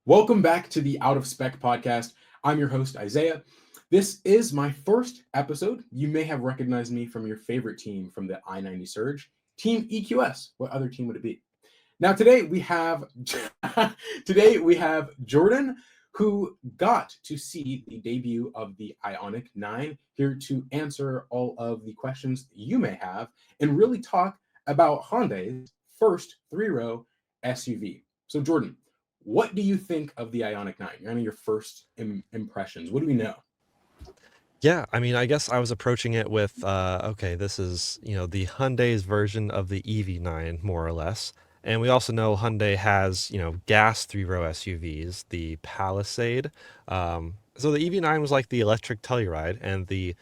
Welcome back to the Out of Spec podcast. I'm your host, Isaiah. This is my first episode. You may have recognized me from your favorite team from the I-90 Surge, Team EQS. What other team would it be? Now today we have Jordan, who got to see the debut of the IONIQ 9, here to answer all of the questions you may have and really talk about Hyundai's first three-row SUV. So Jordan, what do you think of the IONIQ 9? Kind of your first impressions. What do we know? Yeah, I mean, I guess I was approaching it with, okay, this is, the Hyundai's version of the EV9, more or less. And we also know Hyundai has, gas three-row SUVs, the Palisade. So the EV9 was like the electric Telluride, and the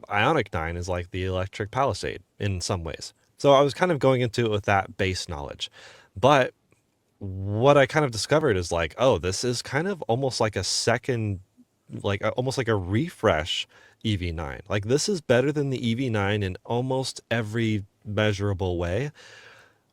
Ioniq 9 is like the electric Palisade in some ways. So I was kind of going into it with that base knowledge. But what I kind of discovered is like, oh, this is kind of almost like a second, almost like a refresh EV9. Like this is better than the EV9 in almost every measurable way,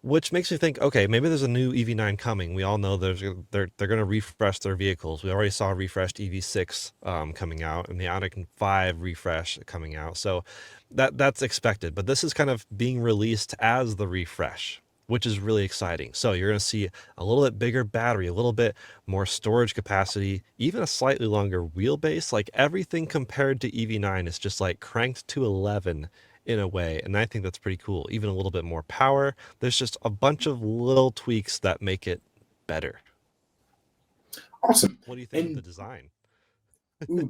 which makes me think, okay, maybe there's a new EV9 coming. We all know they're going to refresh their vehicles. We already saw a refreshed EV6 coming out, and the Ioniq 5 refresh coming out. So that's expected. But this is kind of being released as the refresh, which is really exciting. So you're going to see a little bit bigger battery, a little bit more storage capacity, even a slightly longer wheelbase. Like everything compared to EV9 is just like cranked to 11 in a way. And I think that's pretty cool. Even a little bit more power. There's just a bunch of little tweaks that make it better. Awesome. What do you think of the And design?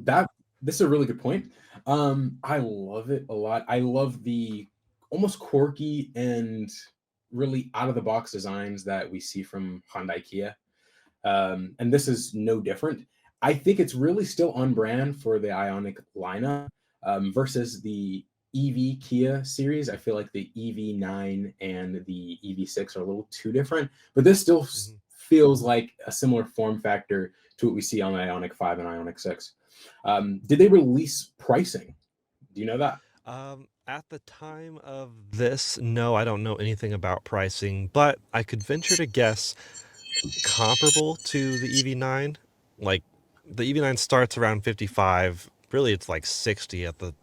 that this is a really good point. I love it a lot. I love the almost quirky and really out of the box designs that we see from Hyundai Kia. And this is no different. I think it's really still on brand for the IONIQ lineup versus the EV Kia series. I feel like the EV9 and the EV6 are a little too different, but this still Mhm. feels like a similar form factor to what we see on the IONIQ 5 and IONIQ 6. Did they release pricing? Do you know that? At the time of this, no, I don't know anything about pricing, but I could venture to guess comparable to the EV9. Like the EV9 starts around 55. Really, it's like 60 at the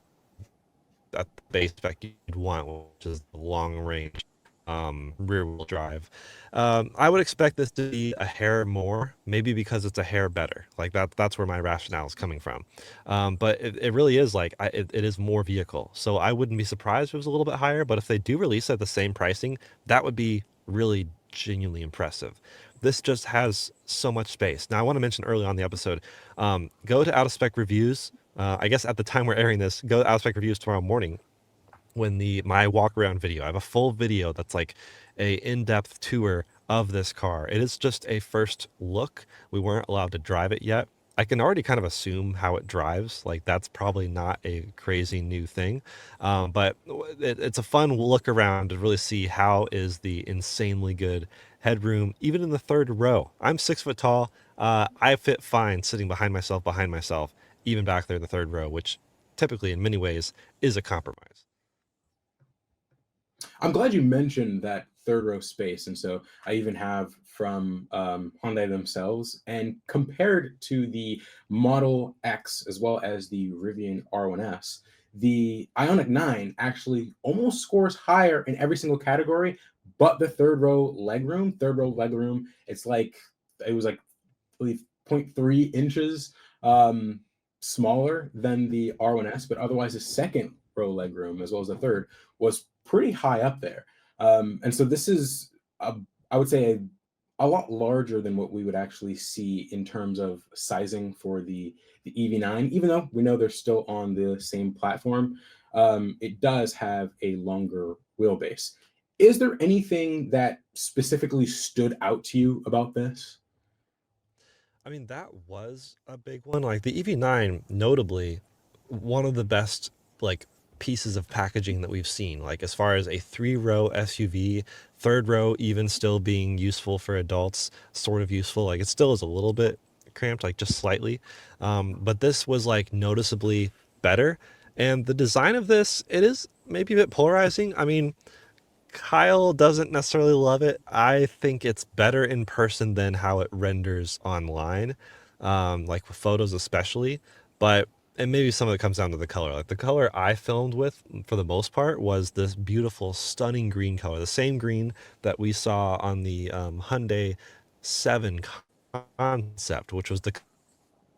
base spec you'd want, which is the long range rear wheel drive. I would expect this to be a hair more, maybe because it's a hair better. Like that's where my rationale is coming from. But it really is like it is more vehicle. So I wouldn't be surprised if it was a little bit higher. But if they do release at the same pricing, that would be really genuinely impressive. This just has so much space. Now, I want to mention early on in the episode, go to Out of Spec Reviews. I guess at the time we're airing this, go to Out of Spec Reviews tomorrow morning when the my walk around video. I have a full video that's like a in-depth tour of this car. It is just a first look. We weren't allowed to drive it yet. I can already kind of assume how it drives. Like that's probably not a crazy new thing, but it's a fun look around to really see how is the insanely good headroom, even in the third row. I'm 6 foot tall. I fit fine sitting behind myself, even back there in the third row, which typically in many ways is a compromise. I'm glad you mentioned that third row space. And so I even have from Hyundai themselves and compared to the Model X as well as the Rivian R1S, the Ioniq 9 actually almost scores higher in every single category, but the third row legroom, it's like, it was like, I believe, zero point 0.3 inches smaller than the R1S, but otherwise the second row legroom as well as the third was pretty high up there. And so this is, I would say, a lot larger than what we would actually see in terms of sizing for the EV9, even though we know they're still on the same platform. It does have a longer wheelbase. Is there anything that specifically stood out to you about this? I mean, that was a big one. Like the EV9, notably, one of the best like pieces of packaging that we've seen. Like as far as a three-row SUV, third row even still being useful for adults, sort of useful. Like it still is a little bit cramped, like just slightly. But this was like noticeably better. And the design of this, it is maybe a bit polarizing. I mean, Kyle doesn't necessarily love it. I think it's better in person than how it renders online, like with photos especially. But and maybe some of it comes down to the color. Like the color I filmed with, for the most part, was this beautiful, stunning green color, the same green that we saw on the Hyundai 7 concept, which was the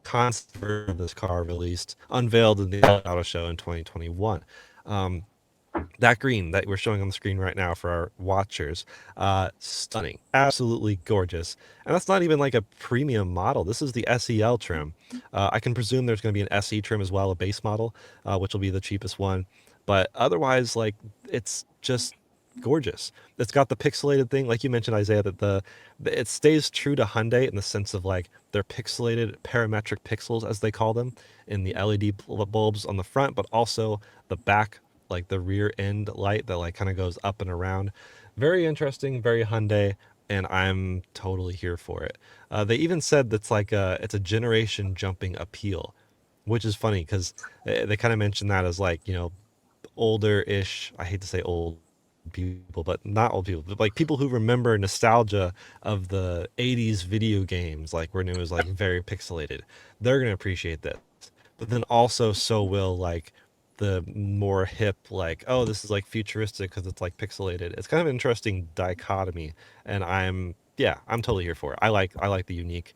concept version of this car released, unveiled in the Auto Show in 2021. Um, that green that we're showing on the screen right now for our watchers, stunning, absolutely gorgeous. And that's not even like a premium model. This is the SEL trim. I can presume there's going to be an SE trim as well, a base model, which will be the cheapest one. But otherwise, like, it's just gorgeous. It's got the pixelated thing, like you mentioned, Isaiah, that it stays true to Hyundai in the sense of like their pixelated parametric pixels, as they call them, in the LED bulbs on the front, but also the back, like the rear end light that like kind of goes up and around. Very interesting, very Hyundai, and I'm totally here for it. They even said that's like it's a generation jumping appeal, which is funny because they kind of mentioned that as like, older-ish. I hate to say old people, but not old people, but like people who remember nostalgia of the 80s video games, like when it was like very pixelated. They're gonna appreciate this. But then also so will like the more hip, like, oh, this is like futuristic because it's like pixelated. It's kind of an interesting dichotomy, and I'm totally here for it. I like the unique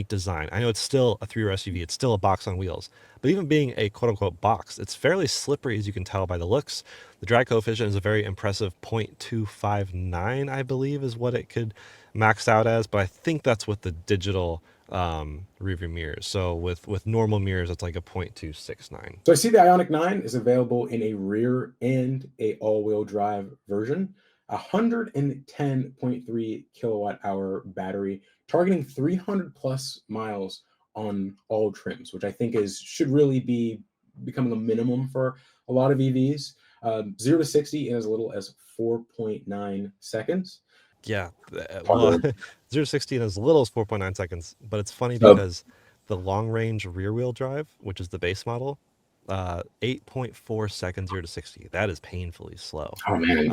design. I know it's still a three-row SUV. It's still a box on wheels. But even being a quote-unquote box, it's fairly slippery, as you can tell by the looks. The drag coefficient is a very impressive 0.259, I believe, is what it could max out as. But I think that's with the digital rearview mirrors. So with normal mirrors, it's like a 0.269. So I see the Ionic 9 is available in a rear and a all-wheel drive version. 110.3 kilowatt hour battery, targeting 300 plus miles on all trims, which I think is should really be becoming a minimum for a lot of EVs. 0 to 60 in as little as 4.9 seconds. Yeah, Talk well, about 0 to 60 in as little as 4.9 seconds, but it's funny so, because the long range rear wheel drive, which is the base model, 8.4 seconds 0 to 60. That is painfully slow. oh man.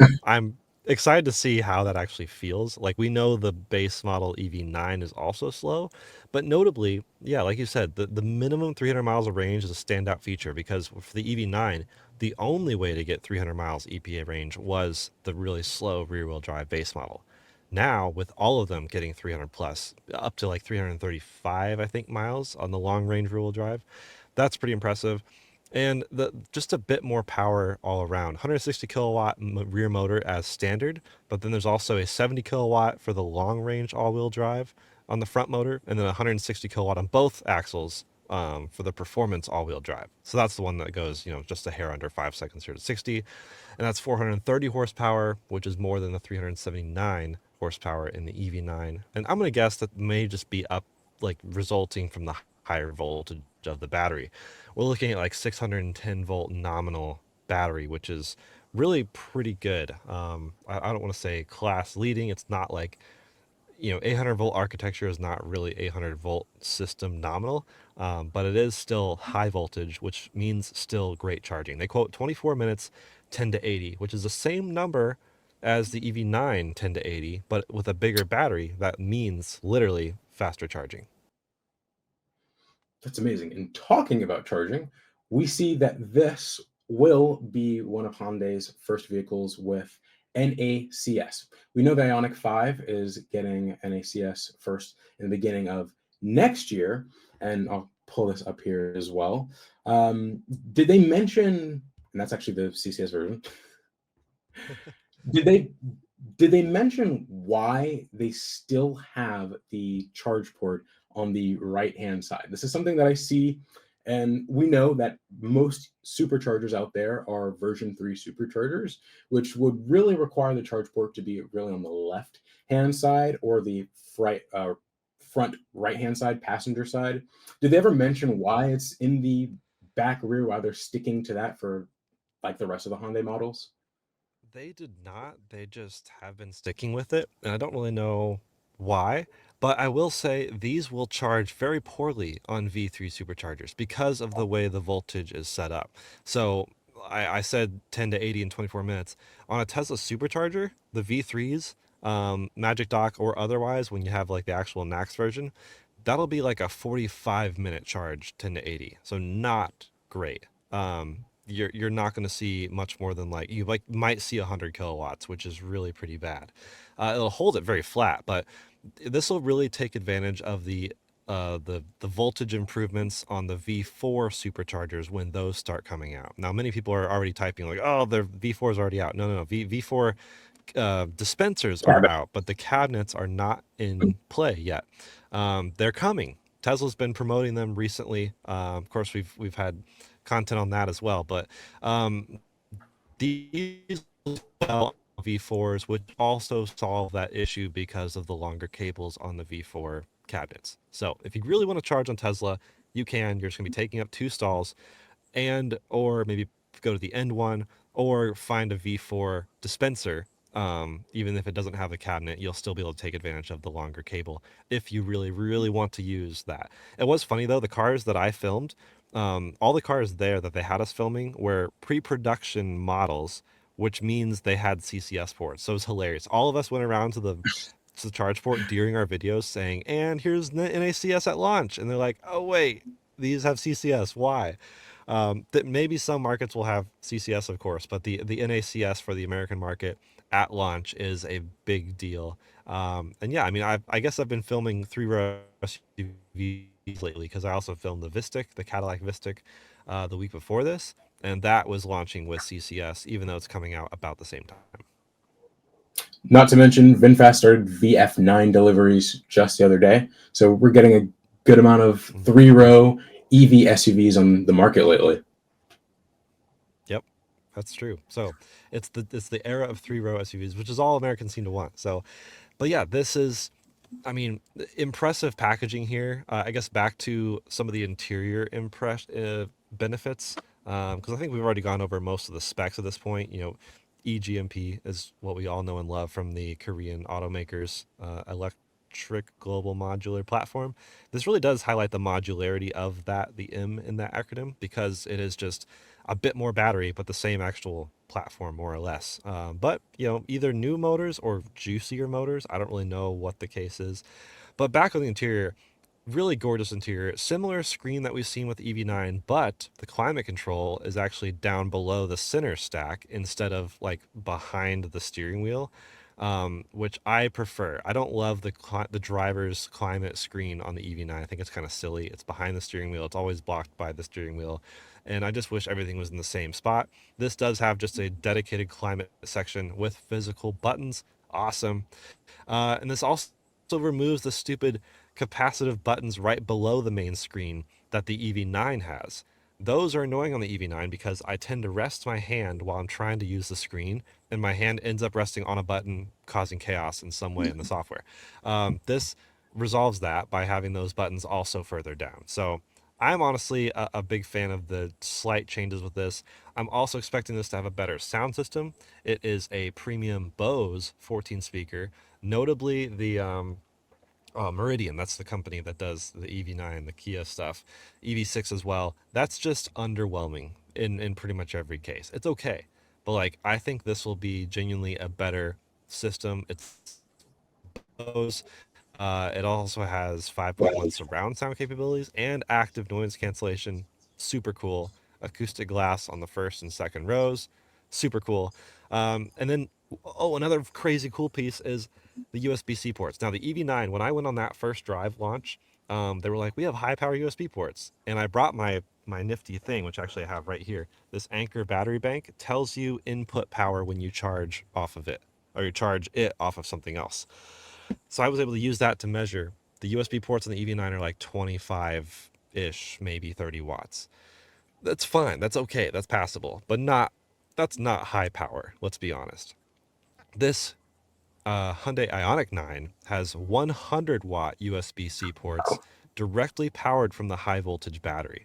Um, I'm excited to see how that actually feels. Like we know the base model EV9 is also slow, but notably, yeah, like you said, the minimum 300 miles of range is a standout feature because for the EV9, the only way to get 300 miles EPA range was the really slow rear wheel drive base model. Now, with all of them getting 300 plus, up to like 335, I think, miles on the long range rear wheel drive, that's pretty impressive. And just a bit more power all around. 160 kilowatt rear motor as standard, but then there's also a 70 kilowatt for the long range all wheel drive on the front motor, and then 160 kilowatt on both axles for the performance all wheel drive. So that's the one that goes, just a hair under 5 seconds here to 60. And that's 430 horsepower, which is more than the 379 horsepower in the EV9. And I'm going to guess that may just be up, like resulting from the higher voltage of the battery. We're looking at like 610 volt nominal battery, which is really pretty good. I don't want to say class leading. It's not like 800 volt architecture is not really 800 volt system nominal, but it is still high voltage, which means still great charging. They quote 24 minutes 10 to 80, which is the same number as the EV9 10 to 80, but with a bigger battery. That means literally faster charging. That's amazing. And talking about charging, we see that this will be one of Hyundai's first vehicles with NACS. We know the Ionic 5 is getting NACS first in the beginning of next year, and I'll pull this up here as well. Did they mention, and that's actually the CCS version, did they did they mention why they still have the charge port on the right hand side? This is something that I see, and we know that most superchargers out there are version 3 superchargers, which would really require the charge port to be really on the left hand side or the front right hand side, passenger side. Did they ever mention why it's in the back rear, why they're sticking to that for like the rest of the Hyundai models? They did not. They just have been sticking with it, and I don't really know why. But I will say these will charge very poorly on V3 superchargers because of the way the voltage is set up. So I said 10 to 80 in 24 minutes. On a Tesla supercharger, the V3s, Magic Dock or otherwise, when you have like the actual NACS version, that'll be like a 45-minute charge, 10 to 80. So not great. You're not going to see much more than like you like might see 100 kilowatts, which is really pretty bad. It'll hold it very flat, but this will really take advantage of the voltage improvements on the V4 superchargers when those start coming out. Now, many people are already typing like, "Oh, the V4 is already out." No, no, no. V4 dispensers are Cabin. out, but the cabinets are not in play yet. They're coming. Tesla's been promoting them recently. Of course, we've had content on that as well, but um, these V4s would also solve that issue because of the longer cables on the V4 cabinets. So if you really want to charge on Tesla, you can. You're just going to be taking up two stalls, and or maybe go to the end one or find a V4 dispenser. Even if it doesn't have a cabinet, you'll still be able to take advantage of the longer cable if you really, really want to use that. It was funny though, the cars that I filmed, all the cars there that they had us filming were pre-production models, which means they had CCS ports. So it was hilarious. All of us went around to the charge port during our videos saying, "And here's the NACS at launch," and they're like, "Oh wait, these have CCS. Why?" That maybe some markets will have CCS, of course, but the NACS for the American market at launch is a big deal. And yeah, I mean, I guess I've been filming three-row SUVs lately because I also filmed the Vistic, the Cadillac Vistic, the week before this, and that was launching with CCS, even though it's coming out about the same time. Not to mention, VinFast started VF9 deliveries just the other day. So we're getting a good amount of Mhm. three-row EV SUVs on the market lately. Yep, that's true. So it's the era of three-row SUVs, which is all Americans seem to want. So, but yeah, this is, I mean, impressive packaging here. I guess back to some of the interior benefits, because I think we've already gone over most of the specs at this point. e-GMP is what we all know and love from the Korean automakers' electric global modular platform. This really does highlight the modularity of that, the M in that acronym, because it is just a bit more battery, but the same actual platform more or less. But either new motors or juicier motors. I don't really know what the case is. But back on the interior, really gorgeous interior. Similar screen that we've seen with EV9, but the climate control is actually down below the center stack instead of like behind the steering wheel, which I prefer. I don't love the driver's climate screen on the EV9. I think it's kind of silly. It's behind the steering wheel. It's always blocked by the steering wheel. And I just wish everything was in the same spot. This does have just a dedicated climate section with physical buttons. Awesome. And this also removes the stupid capacitive buttons right below the main screen that the EV9 has. Those are annoying on the EV9 because I tend to rest my hand while I'm trying to use the screen, and my hand ends up resting on a button, causing chaos in some way in the software. This resolves that by having those buttons also further down. So I'm honestly a big fan of the slight changes with this. I'm also expecting this to have a better sound system. It is a premium Bose 14 speaker, notably the Meridian. That's the company that does the EV9, the Kia stuff, EV6 as well. That's just underwhelming in pretty much every case. It's okay, but like I think this will be genuinely a better system. It's Bose. It also has 5.1 surround sound capabilities and active noise cancellation. Super cool. Acoustic glass on the first and second rows. Super cool. And then, oh, another crazy cool piece is the USB-C ports. Now, the EV9, when I went on that first drive launch, they were like, "We have high power USB ports," and I brought my nifty thing, which actually I have right here. This Anchor battery bank tells you input power when you charge off of it, or you charge it off of something else. So I was able to use that to measure. The USB ports on the EV9 are like 25 ish, maybe 30 watts. That's fine. That's okay. That's passable, but that's not high power. Let's be honest. This Hyundai IONIQ 9 has 100-watt USB-C ports directly powered from the high voltage battery,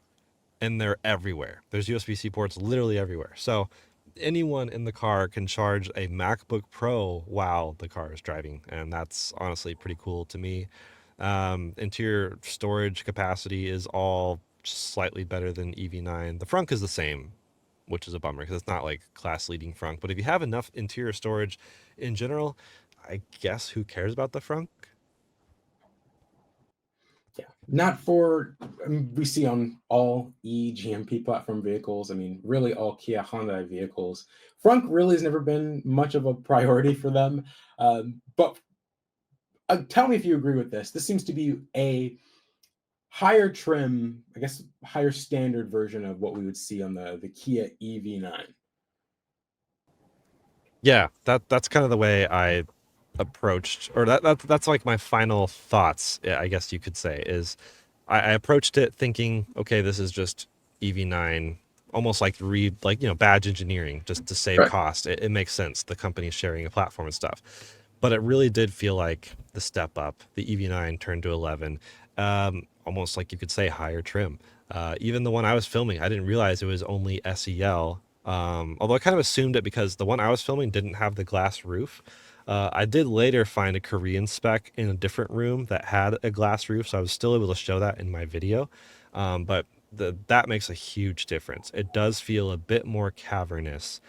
and they're everywhere. There's USB-C ports literally everywhere. So anyone in the car can charge a MacBook Pro while the car is driving, and that's honestly pretty cool to me. Interior storage capacity is all slightly better than EV9. The frunk is the same which is a bummer because it's not like class leading frunk. But if you have enough interior storage in general, I guess who cares about the frunk? Yeah, not for we see on all e-GMP platform vehicles. I mean, really all Kia Hyundai vehicles. Frunk really has never been much of a priority for them. But tell me if you agree with this. This seems to be a higher trim, I guess, higher standard version of what we would see on the Kia EV9. Yeah, that's kind of the way I approached, or that's like my final thoughts, I guess you could say, is I approached it thinking, okay, this is just EV9, almost like badge engineering, just to save Right. cost. It makes sense. The company's sharing a platform and stuff, but it really did feel like the step up. The EV9 turned to 11, almost like you could say higher trim. Even the one I was filming, I didn't realize it was only SEL. Although I kind of assumed it because the one I was filming didn't have the glass roof. I did later find a Korean spec in a different room that had a glass roof, so I was still able to show that in my video. But that makes a huge difference. It does feel a bit more cavernous,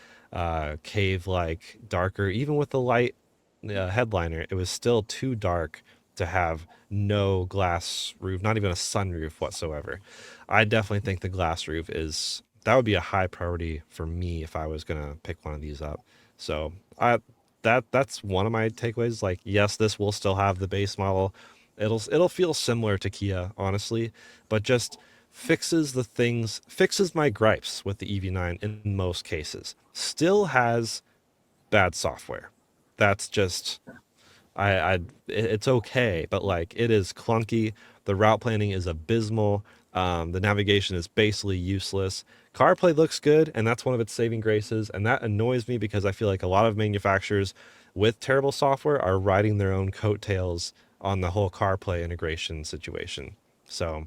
cave-like, darker. Even with the light headliner, it was still too dark to have no glass roof, not even a sunroof whatsoever. I definitely think the glass roof is that would be a high priority for me if I was gonna pick one of these up. So I that's one of my takeaways. Like, yes, this will still have the base model. It'll feel similar to Kia, honestly, but just fixes my gripes with the EV9 in most cases. Still has bad software. That's just it's okay, but like it is clunky. The route planning is abysmal. The navigation is basically useless. CarPlay looks good, and that's one of its saving graces, and that annoys me because I feel like a lot of manufacturers with terrible software are riding their own coattails on the whole CarPlay integration situation. So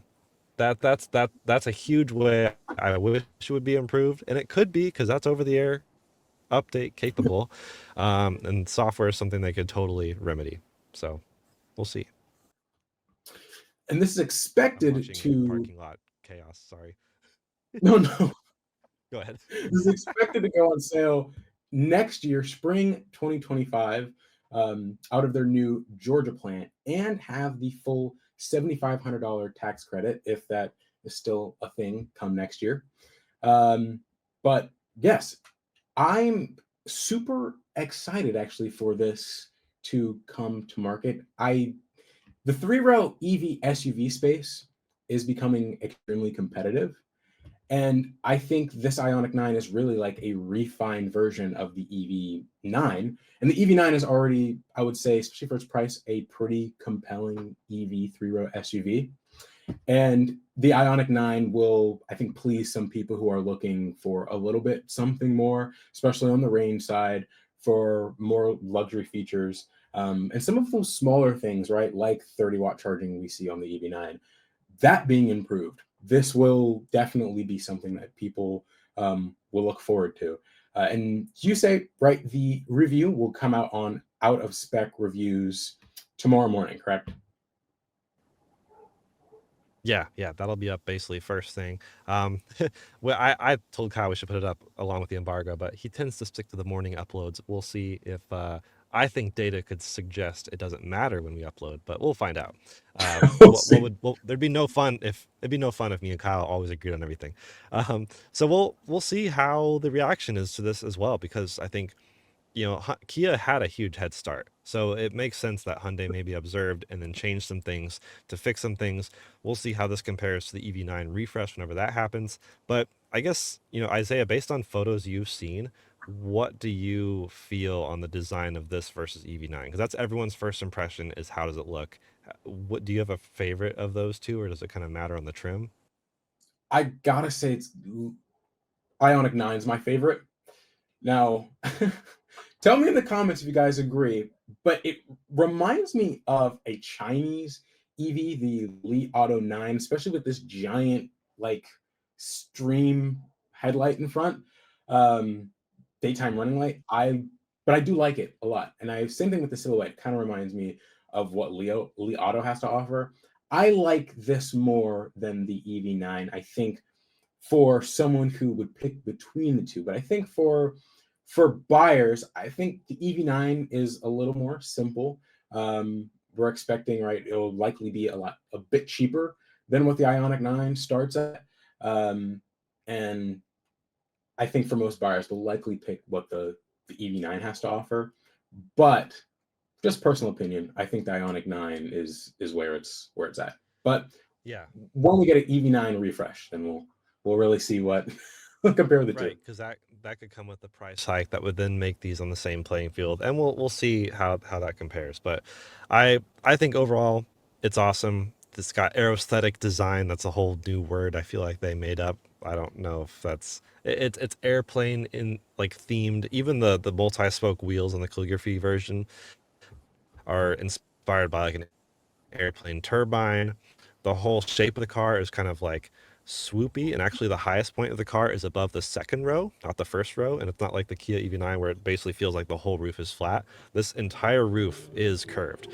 that's a huge way I wish it would be improved, and it could be because that's over the air update capable, and software is something they could totally remedy. So we'll see. And this is I'm expected watching to, parking lot chaos. Sorry. no, no, Go ahead. this is expected to go on sale next year, spring 2025, out of their new Georgia plant and have the full $7,500 tax credit if that is still a thing come next year. But yes, I'm super excited actually for this to come to market. The three-row EV SUV space is becoming extremely competitive. And I think this Ionic 9 is really like a refined version of the EV9. And the EV9 is already, I would say, especially for its price, a pretty compelling EV three-row SUV. And the Ionic 9 will, I think, please some people who are looking for a little bit something more, especially on the range side, for more luxury features. And some of those smaller things, right, like 30-watt charging we see on the EV9, that being improved, this will definitely be something that people will look forward to. And you say, right, the review will come out on out of spec reviews tomorrow morning, correct? Yeah, that'll be up basically first thing. Well, I told Kyle we should put it up along with the embargo, but he tends to stick to the morning uploads. We'll see if I think data could suggest it doesn't matter when we upload, but we'll find out. We'll What see. would there'd be no fun if it'd be no fun if me and Kyle always agreed on everything. So we'll see how the reaction is to this as well, because I think Kia had a huge head start. So it makes sense that Hyundai maybe observed and then changed some things to fix some things. We'll see how this compares to the EV9 refresh whenever that happens. But I guess, Isaiah, based on photos you've seen, what do you feel on the design of this versus EV9? Because that's everyone's first impression is how does it look? What do you have a favorite of those two, or does it kind of matter on the trim? I gotta say, it's Ionic 9 is my favorite. Now, tell me in the comments if you guys agree, but it reminds me of a Chinese EV, the Li Auto 9, especially with this giant, like, stream headlight in front, um, daytime running light. But I do like it a lot. And same thing with the silhouette, kind of reminds me of what Li Auto has to offer. I like this more than the EV9. I think for someone who would pick between the two. But I think for buyers, I think the EV9 is a little more simple. We're expecting, right, it'll likely be a bit cheaper than what the Ionic 9 starts at. Um, and I think for most buyers, they'll likely pick what the EV9 has to offer. But just personal opinion, I think the Ionic 9 is where it's at. But Yeah, when we get an EV9 refresh, then we'll really see what we'll compare the two. right, because that could come with the price hike that would then make these on the same playing field, and we'll see how that compares. But I think overall it's awesome. It's got aesthetic design. That's a whole new word I feel like they made up. I don't know if it's airplane in like themed. Even the multi spoke wheels on the calligraphy version are inspired by like an airplane turbine. The whole shape of the car is kind of like swoopy, and actually the highest point of the car is above the second row, not the first row. And it's not like the Kia EV9 where it basically feels like the whole roof is flat. This entire roof is curved.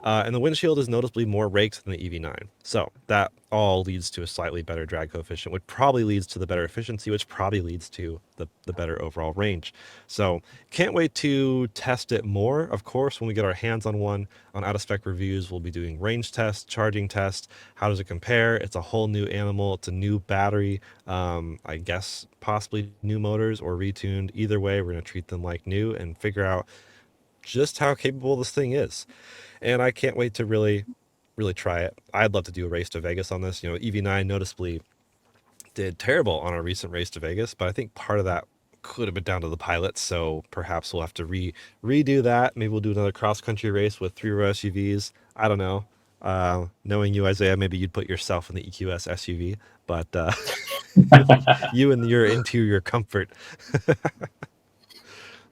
And the windshield is noticeably more raked than the EV9. So that all leads to a slightly better drag coefficient, which probably leads to the better efficiency, which probably leads to the better overall range. So can't wait to test it more. Of course, when we get our hands on one on out of spec reviews, we'll be doing range tests, charging tests. How does it compare? It's a whole new animal. It's a new battery. I guess possibly new motors or retuned. Either way, we're going to treat them like new and figure out just how capable this thing is. And I can't wait to really try it. I'd love to do a race to Vegas on this. You know, EV9 noticeably did terrible on our recent race to Vegas, but I think part of that could have been down to the pilots. So perhaps we'll have to redo that. Maybe we'll do another cross country race with 3-row SUVs. I don't know. Knowing you, Isaiah, maybe you'd put yourself in the EQS SUV, but you and your interior comfort.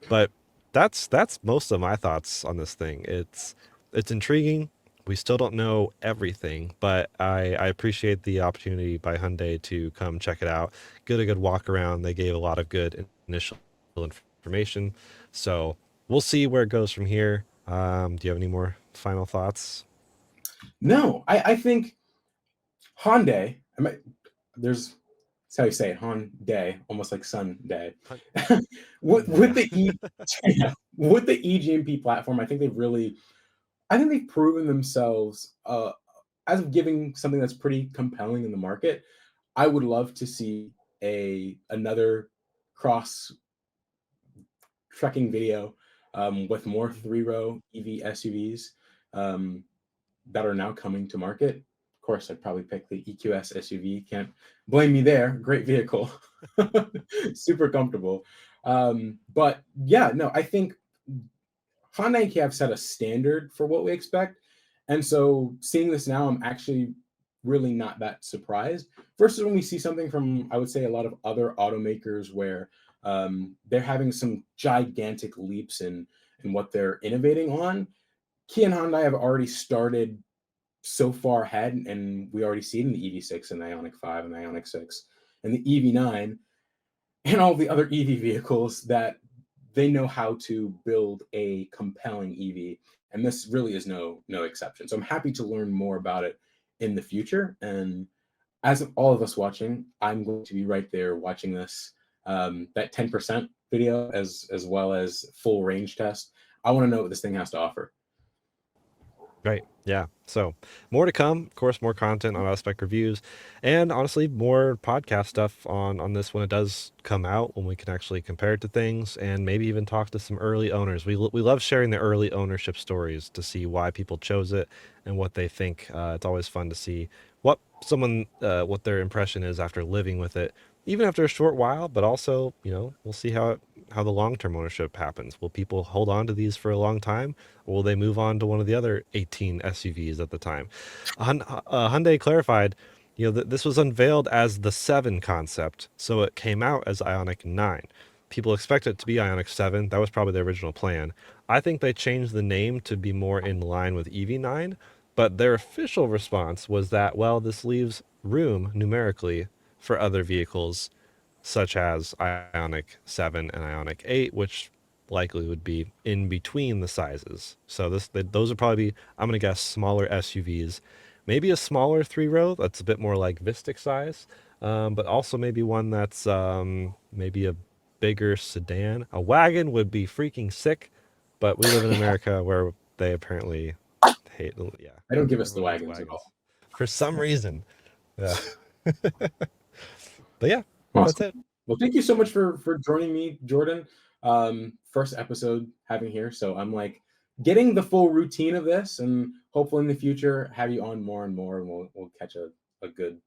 But that's most of my thoughts on this thing. It's intriguing. We still don't know everything, but I appreciate the opportunity by Hyundai to come check it out. Get a good walk around. They gave a lot of good initial information. So we'll see where it goes from here. Do you have any more final thoughts? No, I think Hyundai. There's that's how you say it, Hyundai, almost like Sunday. with Hyundai. the yeah, with the e-GMP platform, I think they've proven themselves as of giving something that's pretty compelling in the market. I would love to see a another cross trekking video with more 3-row EV SUVs um, that are now coming to market. Of course, I'd probably pick the EQS SUV. Can't blame me there. Great vehicle, super comfortable. But yeah, no, I think Honda and Kia have set a standard for what we expect. And so seeing this now, I'm actually really not that surprised. Versus when we see something from, I would say, a lot of other automakers where they're having some gigantic leaps in what they're innovating on. Kia and Hyundai have already started so far ahead, and we already see it in the EV6 and the Ionic 5 and the Ionic 6 and the EV9 and all the other EV vehicles that they know how to build a compelling EV, and this really is no exception. So I'm happy to learn more about it in the future. And as of all of us watching, I'm going to be right there watching this that 10% video as well as full range test. I want to know what this thing has to offer. Right. Yeah. So more to come. Of course, more content on Spec reviews, and honestly, more podcast stuff on this when it does come out, when we can actually compare it to things, and maybe even talk to some early owners. We love sharing the early ownership stories to see why people chose it and what they think. It's always fun to see what their impression is after living with it, even after a short while. But also, we'll see how the long term ownership happens. Will people hold on to these for a long time? Or will they move on to one of the other 18 SUVs at the time? Hyundai clarified, that this was unveiled as the 7 concept, so it came out as Ionic 9. People expect it to be Ionic 7. That was probably the original plan. I think they changed the name to be more in line with EV9, but their official response was that, well, this leaves room numerically for other vehicles such as Ionic 7 and Ionic 8, which likely would be in between the sizes. So those would probably be, I'm going to guess, smaller SUVs. Maybe a smaller 3-row that's a bit more like Vistic size. but also maybe one that's maybe a bigger sedan. A wagon would be freaking sick, but we live in America where they apparently hate. Yeah, They don't give us the everyone hates wagons at wagons all. for some reason. Yeah, but yeah, that's Awesome. it. Well, thank you so much for joining me, Jordan. First episode having here, so I'm like getting the full routine of this, and hopefully in the future have you on more and more, and we'll catch a good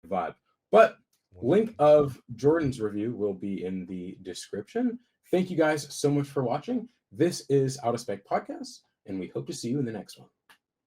vibe. But link 100%. of Jordan's review will be in the description. Thank you guys so much for watching. This is Out of Spec Podcast, and we hope to see you in the next one.